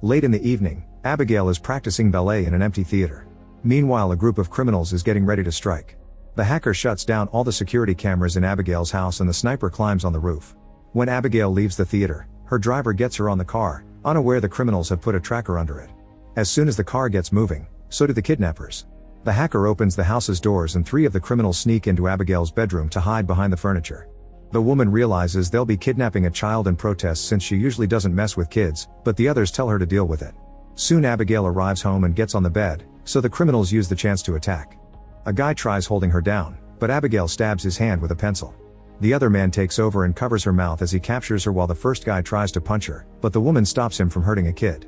Late in the evening, Abigail is practicing ballet in an empty theater. Meanwhile, a group of criminals is getting ready to strike. The hacker shuts down all the security cameras in Abigail's house and the sniper climbs on the roof. When Abigail leaves the theater, her driver gets her on the car, unaware the criminals have put a tracker under it. As soon as the car gets moving, so do the kidnappers. The hacker opens the house's doors and 3 of the criminals sneak into Abigail's bedroom to hide behind the furniture. The woman realizes they'll be kidnapping a child and protests since she usually doesn't mess with kids, but the others tell her to deal with it. Soon Abigail arrives home and gets on the bed, so the criminals use the chance to attack. A guy tries holding her down, but Abigail stabs his hand with a pencil. The other man takes over and covers her mouth as he captures her while the first guy tries to punch her, but the woman stops him from hurting a kid.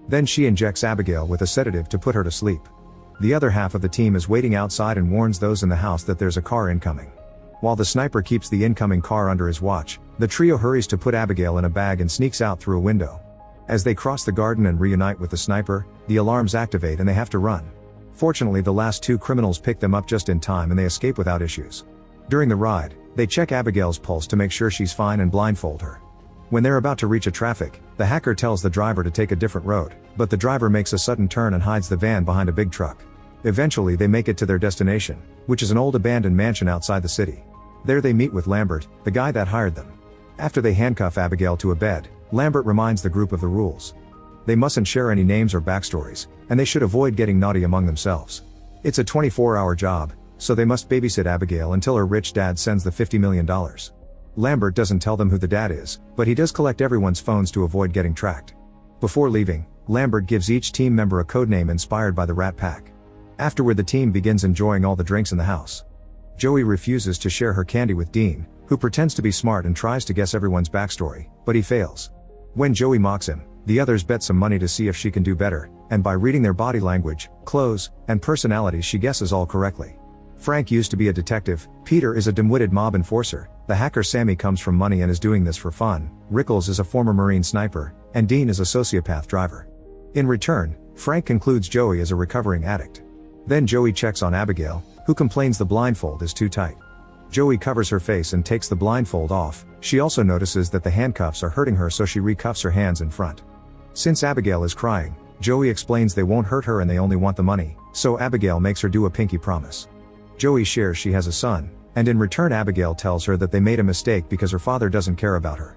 Then she injects Abigail with a sedative to put her to sleep. The other half of the team is waiting outside and warns those in the house that there's a car incoming. While the sniper keeps the incoming car under his watch, the trio hurries to put Abigail in a bag and sneaks out through a window. As they cross the garden and reunite with the sniper, the alarms activate and they have to run. Fortunately, the last 2 criminals pick them up just in time and they escape without issues. During the ride, they check Abigail's pulse to make sure she's fine and blindfold her. When they're about to reach a traffic, the hacker tells the driver to take a different road, but the driver makes a sudden turn and hides the van behind a big truck. Eventually they make it to their destination, which is an old abandoned mansion outside the city. There they meet with Lambert, the guy that hired them. After they handcuff Abigail to a bed, Lambert reminds the group of the rules. They mustn't share any names or backstories, and they should avoid getting naughty among themselves. It's a 24-hour job, so they must babysit Abigail until her rich dad sends the $50 million. Lambert doesn't tell them who the dad is, but he does collect everyone's phones to avoid getting tracked. Before leaving, Lambert gives each team member a codename inspired by the Rat Pack. Afterward, the team begins enjoying all the drinks in the house. Joey refuses to share her candy with Dean, who pretends to be smart and tries to guess everyone's backstory, but he fails. When Joey mocks him, the others bet some money to see if she can do better, and by reading their body language, clothes, and personalities she guesses all correctly. Frank used to be a detective, Peter is a dim-witted mob enforcer, the hacker Sammy comes from money and is doing this for fun, Rickles is a former Marine sniper, and Dean is a sociopath driver. In return, Frank concludes Joey is a recovering addict. Then Joey checks on Abigail, who complains the blindfold is too tight. Joey covers her face and takes the blindfold off. She also notices that the handcuffs are hurting her, so she recuffs her hands in front. Since Abigail is crying, Joey explains they won't hurt her and they only want the money, so Abigail makes her do a pinky promise. Joey shares she has a son, and in return Abigail tells her that they made a mistake because her father doesn't care about her.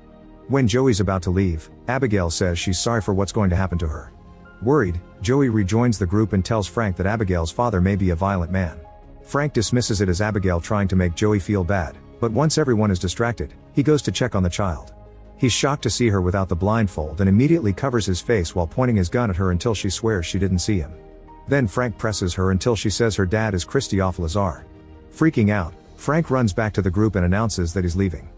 When Joey's about to leave, Abigail says she's sorry for what's going to happen to her. Worried, Joey rejoins the group and tells Frank that Abigail's father may be a violent man. Frank dismisses it as Abigail trying to make Joey feel bad, but once everyone is distracted, he goes to check on the child. He's shocked to see her without the blindfold and immediately covers his face while pointing his gun at her until she swears she didn't see him. Then Frank presses her until she says her dad is Christophe Lazar. Freaking out, Frank runs back to the group and announces that he's leaving.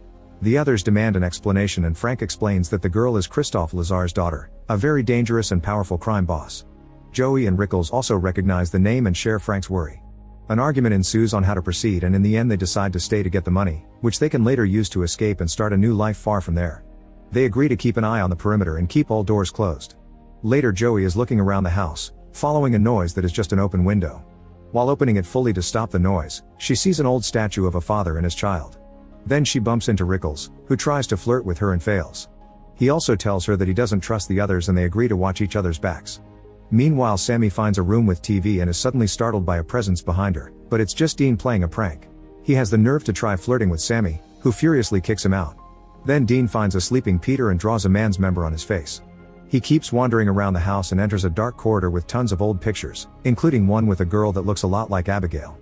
The others demand an explanation and Frank explains that the girl is Christophe Lazar's daughter, a very dangerous and powerful crime boss. Joey and Rickles also recognize the name and share Frank's worry. An argument ensues on how to proceed and in the end they decide to stay to get the money, which they can later use to escape and start a new life far from there. They agree to keep an eye on the perimeter and keep all doors closed. Later Joey is looking around the house, following a noise that is just an open window. While opening it fully to stop the noise, she sees an old statue of a father and his child. Then she bumps into Rickles, who tries to flirt with her and fails. He also tells her that he doesn't trust the others and they agree to watch each other's backs. Meanwhile, Sammy finds a room with TV and is suddenly startled by a presence behind her, but it's just Dean playing a prank. He has the nerve to try flirting with Sammy, who furiously kicks him out. Then Dean finds a sleeping Peter and draws a man's member on his face. He keeps wandering around the house and enters a dark corridor with tons of old pictures, including one with a girl that looks a lot like Abigail.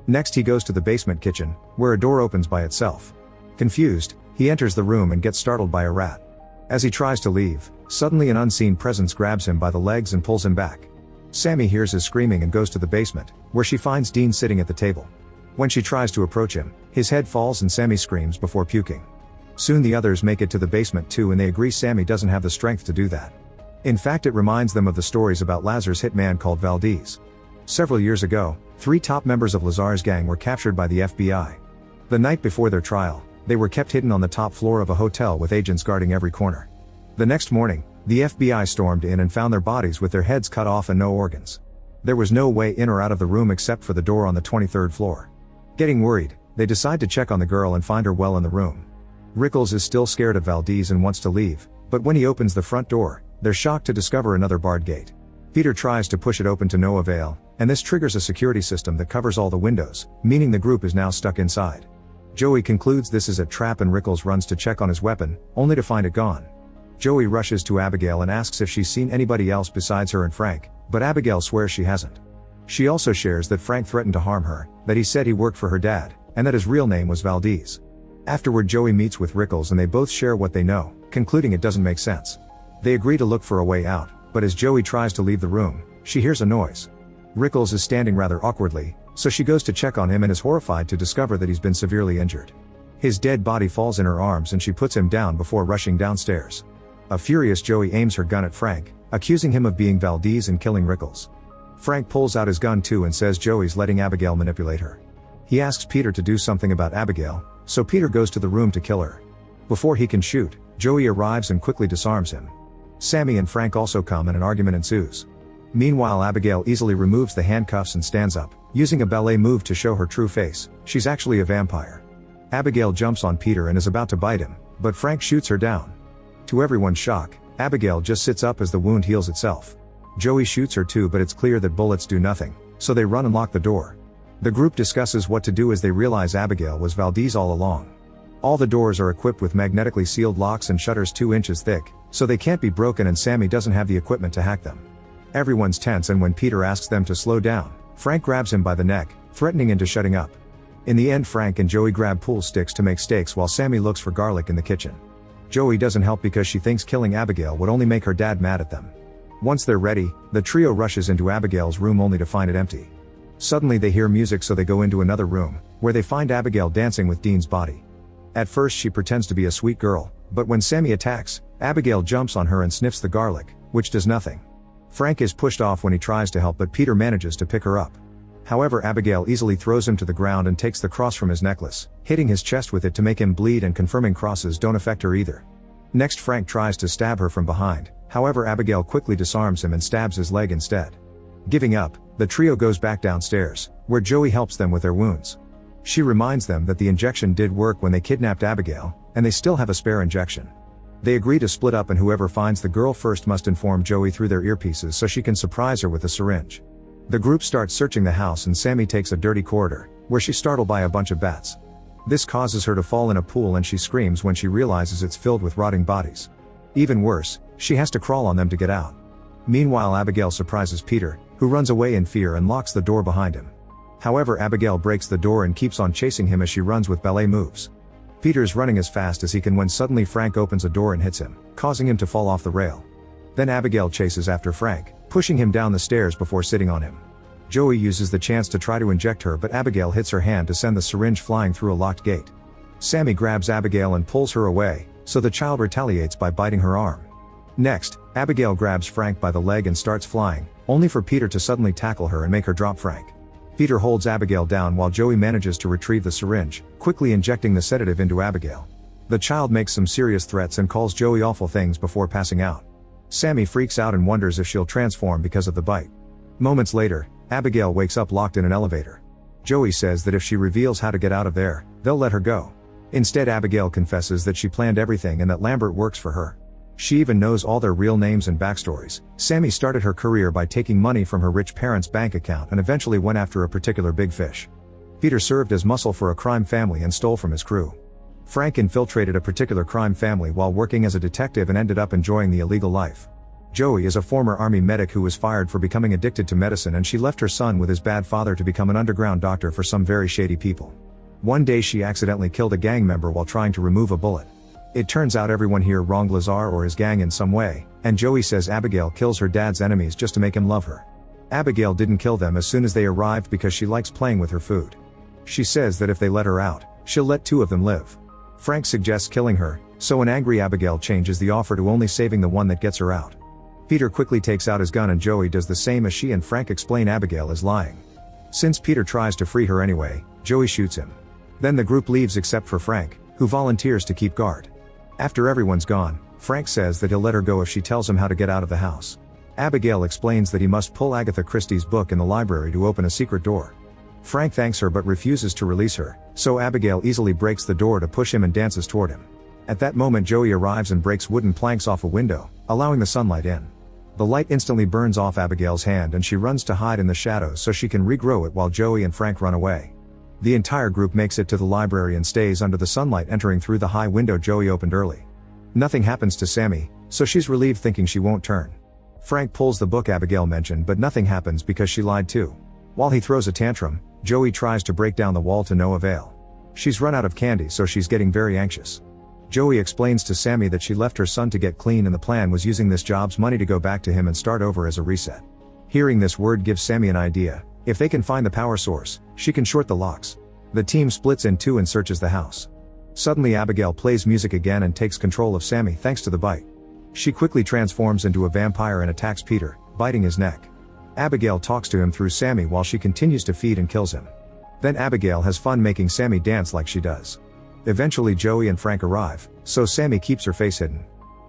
Next he goes to the basement kitchen, where a door opens by itself. Confused, he enters the room and gets startled by a rat. As he tries to leave, suddenly an unseen presence grabs him by the legs and pulls him back. Sammy hears his screaming and goes to the basement, where she finds Dean sitting at the table. When she tries to approach him, his head falls and Sammy screams before puking. Soon the others make it to the basement too and they agree Sammy doesn't have the strength to do that. In fact, it reminds them of the stories about Lazar's hitman called Valdez. Several years ago, 3 top members of Lazar's gang were captured by the FBI. The night before their trial, they were kept hidden on the top floor of a hotel with agents guarding every corner. The next morning, the FBI stormed in and found their bodies with their heads cut off and no organs. There was no way in or out of the room except for the door on the 23rd floor. Getting worried, they decide to check on the girl and find her well in the room. Rickles is still scared of Valdez and wants to leave, but when he opens the front door, They're shocked to discover another barred gate. Peter tries to push it open to no avail, and this triggers a security system that covers all the windows, meaning the group is now stuck inside. Joey concludes this is a trap and Rickles runs to check on his weapon, only to find it gone. Joey rushes to Abigail and asks if she's seen anybody else besides her and Frank, but Abigail swears she hasn't. She also shares that Frank threatened to harm her, that he said he worked for her dad, and that his real name was Valdez. Afterward, Joey meets with Rickles and they both share what they know, concluding it doesn't make sense. They agree to look for a way out, but as Joey tries to leave the room, she hears a noise. Rickles is standing rather awkwardly, so she goes to check on him and is horrified to discover that he's been severely injured. His dead body falls in her arms and she puts him down before rushing downstairs. A furious Joey aims her gun at Frank, accusing him of being Valdez and killing Rickles. Frank pulls out his gun too and says Joey's letting Abigail manipulate her. He asks Peter to do something about Abigail, so Peter goes to the room to kill her. Before he can shoot, Joey arrives and quickly disarms him. Sammy and Frank also come and an argument ensues. Meanwhile, Abigail easily removes the handcuffs and stands up, using a ballet move to show her true face. She's actually a vampire. Abigail jumps on Peter and is about to bite him, but Frank shoots her down. To everyone's shock, Abigail just sits up as the wound heals itself. Joey shoots her too, but it's clear that bullets do nothing, so they run and lock the door. The group discusses what to do as they realize Abigail was Valdez all along. All the doors are equipped with magnetically sealed locks and shutters 2 inches thick, so they can't be broken, and Sammy doesn't have the equipment to hack them. Everyone's tense, and when Peter asks them to slow down, Frank grabs him by the neck, threatening into shutting up. In the end, Frank and Joey grab pool sticks to make steaks while Sammy looks for garlic in the kitchen. Joey doesn't help because she thinks killing Abigail would only make her dad mad at them. Once they're ready, the trio rushes into Abigail's room only to find it empty. Suddenly they hear music, so they go into another room, where they find Abigail dancing with Dean's body. At first she pretends to be a sweet girl, but when Sammy attacks, Abigail jumps on her and sniffs the garlic, which does nothing. Frank is pushed off when he tries to help, but Peter manages to pick her up. However, Abigail easily throws him to the ground and takes the cross from his necklace, hitting his chest with it to make him bleed and confirming crosses don't affect her either. Next, Frank tries to stab her from behind, however Abigail quickly disarms him and stabs his leg instead. Giving up, the trio goes back downstairs, where Joey helps them with their wounds. She reminds them that the injection did work when they kidnapped Abigail, and they still have a spare injection. They agree to split up, and whoever finds the girl first must inform Joey through their earpieces so she can surprise her with a syringe. The group starts searching the house and Sammy takes a dirty corridor, where she's startled by a bunch of bats. This causes her to fall in a pool and she screams when she realizes it's filled with rotting bodies. Even worse, she has to crawl on them to get out. Meanwhile, Abigail surprises Peter, who runs away in fear and locks the door behind him. However, Abigail breaks the door and keeps on chasing him as she runs with ballet moves. Peter's running as fast as he can when suddenly Frank opens a door and hits him, causing him to fall off the rail. Then Abigail chases after Frank, pushing him down the stairs before sitting on him. Joey uses the chance to try to inject her, but Abigail hits her hand to send the syringe flying through a locked gate. Sammy grabs Abigail and pulls her away, so the child retaliates by biting her arm. Next, Abigail grabs Frank by the leg and starts flying, only for Peter to suddenly tackle her and make her drop Frank. Peter holds Abigail down while Joey manages to retrieve the syringe, quickly injecting the sedative into Abigail. The child makes some serious threats and calls Joey awful things before passing out. Sammy freaks out and wonders if she'll transform because of the bite. Moments later, Abigail wakes up locked in an elevator. Joey says that if she reveals how to get out of there, they'll let her go. Instead, Abigail confesses that she planned everything and that Lambert works for her. She even knows all their real names and backstories. Sammy started her career by taking money from her rich parents' bank account and eventually went after a particular big fish. Peter served as muscle for a crime family and stole from his crew. Frank infiltrated a particular crime family while working as a detective and ended up enjoying the illegal life. Joey is a former army medic who was fired for becoming addicted to medicine, and she left her son with his bad father to become an underground doctor for some very shady people. One day she accidentally killed a gang member while trying to remove a bullet. It turns out everyone here wronged Lazar or his gang in some way, and Joey says Abigail kills her dad's enemies just to make him love her. Abigail didn't kill them as soon as they arrived because she likes playing with her food. She says that if they let her out, she'll let 2 of them live. Frank suggests killing her, so an angry Abigail changes the offer to only saving the one that gets her out. Peter quickly takes out his gun and Joey does the same as she and Frank explain Abigail is lying. Since Peter tries to free her anyway, Joey shoots him. Then the group leaves except for Frank, who volunteers to keep guard. After everyone's gone, Frank says that he'll let her go if she tells him how to get out of the house. Abigail explains that he must pull Agatha Christie's book in the library to open a secret door. Frank thanks her but refuses to release her, so Abigail easily breaks the door to push him and dances toward him. At that moment Joey arrives and breaks wooden planks off a window, allowing the sunlight in. The light instantly burns off Abigail's hand and she runs to hide in the shadows so she can regrow it while Joey and Frank run away. The entire group makes it to the library and stays under the sunlight, entering through the high window Joey opened early. Nothing happens to Sammy, so she's relieved, thinking she won't turn. Frank pulls the book Abigail mentioned, but nothing happens because she lied too. While he throws a tantrum, Joey tries to break down the wall to no avail. She's run out of candy, so she's getting very anxious. Joey explains to Sammy that she left her son to get clean and the plan was using this job's money to go back to him and start over as a reset. Hearing this word gives Sammy an idea. If they can find the power source, she can short the locks. The team splits in two and searches the house. Suddenly Abigail plays music again and takes control of Sammy thanks to the bite. She quickly transforms into a vampire and attacks Peter, biting his neck. Abigail talks to him through Sammy while she continues to feed and kills him. Then Abigail has fun making Sammy dance like she does. Eventually Joey and Frank arrive, so Sammy keeps her face hidden.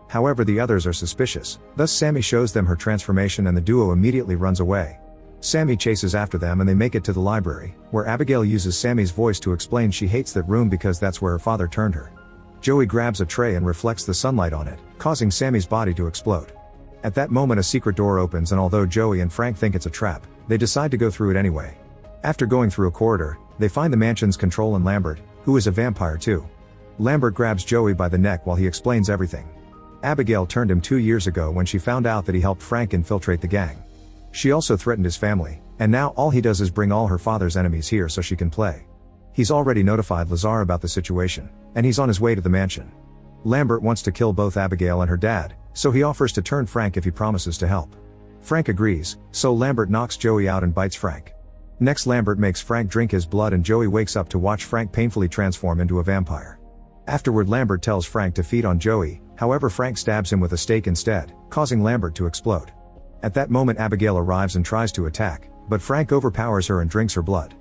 However, the others are suspicious, thus Sammy shows them her transformation and the duo immediately runs away. Sammy chases after them and they make it to the library, where Abigail uses Sammy's voice to explain she hates that room because that's where her father turned her. Joey grabs a tray and reflects the sunlight on it, causing Sammy's body to explode. At that moment a secret door opens and although Joey and Frank think it's a trap, they decide to go through it anyway. After going through a corridor, they find the mansion's control and Lambert, who is a vampire too. Lambert grabs Joey by the neck while he explains everything. Abigail turned him 2 years ago when she found out that he helped Frank infiltrate the gang. She also threatened his family, and now all he does is bring all her father's enemies here so she can play. He's already notified Lazar about the situation, and he's on his way to the mansion. Lambert wants to kill both Abigail and her dad, so he offers to turn Frank if he promises to help. Frank agrees, so Lambert knocks Joey out and bites Frank. Next Lambert makes Frank drink his blood and Joey wakes up to watch Frank painfully transform into a vampire. Afterward Lambert tells Frank to feed on Joey, however Frank stabs him with a stake instead, causing Lambert to explode. At that moment Abigail arrives and tries to attack, but Frank overpowers her and drinks her blood.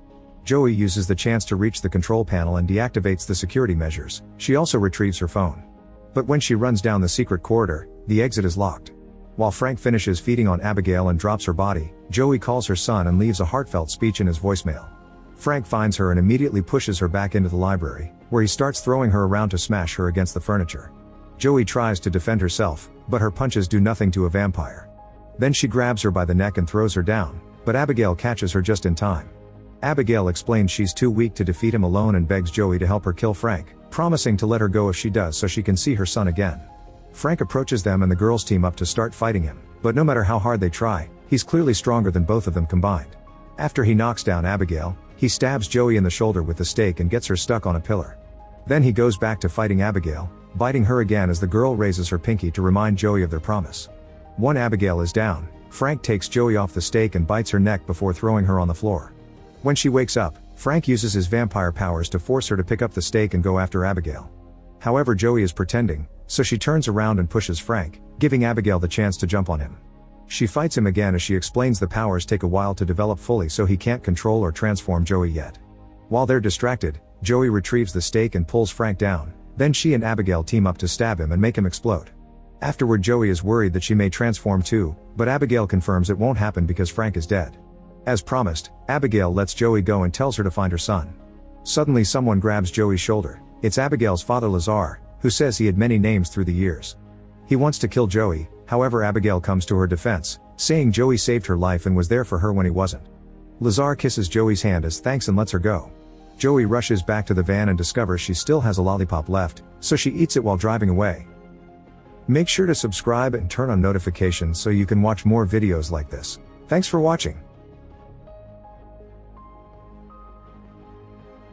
Joey uses the chance to reach the control panel and deactivates the security measures. She also retrieves her phone. But when she runs down the secret corridor, the exit is locked. While Frank finishes feeding on Abigail and drops her body, Joey calls her son and leaves a heartfelt speech in his voicemail. Frank finds her and immediately pushes her back into the library, where he starts throwing her around to smash her against the furniture. Joey tries to defend herself, but her punches do nothing to a vampire. Then she grabs her by the neck and throws her down, but Abigail catches her just in time. Abigail explains she's too weak to defeat him alone and begs Joey to help her kill Frank, promising to let her go if she does so she can see her son again. Frank approaches them and the girls team up to start fighting him, but no matter how hard they try, he's clearly stronger than both of them combined. After he knocks down Abigail, he stabs Joey in the shoulder with the stake and gets her stuck on a pillar. Then he goes back to fighting Abigail, biting her again as the girl raises her pinky to remind Joey of their promise. When Abigail is down, Frank takes Joey off the stake and bites her neck before throwing her on the floor. When she wakes up, Frank uses his vampire powers to force her to pick up the stake and go after Abigail. However, Joey is pretending, so she turns around and pushes Frank, giving Abigail the chance to jump on him. She fights him again as she explains the powers take a while to develop fully, so he can't control or transform Joey yet. While they're distracted, Joey retrieves the stake and pulls Frank down, then she and Abigail team up to stab him and make him explode. Afterward Joey is worried that she may transform too, but Abigail confirms it won't happen because Frank is dead. As promised, Abigail lets Joey go and tells her to find her son. Suddenly someone grabs Joey's shoulder. It's Abigail's father Lazar, who says he had many names through the years. He wants to kill Joey, however Abigail comes to her defense, saying Joey saved her life and was there for her when he wasn't. Lazar kisses Joey's hand as thanks and lets her go. Joey rushes back to the van and discovers she still has a lollipop left, so she eats it while driving away. Make sure to subscribe and turn on notifications so you can watch more videos like this. Thanks for watching.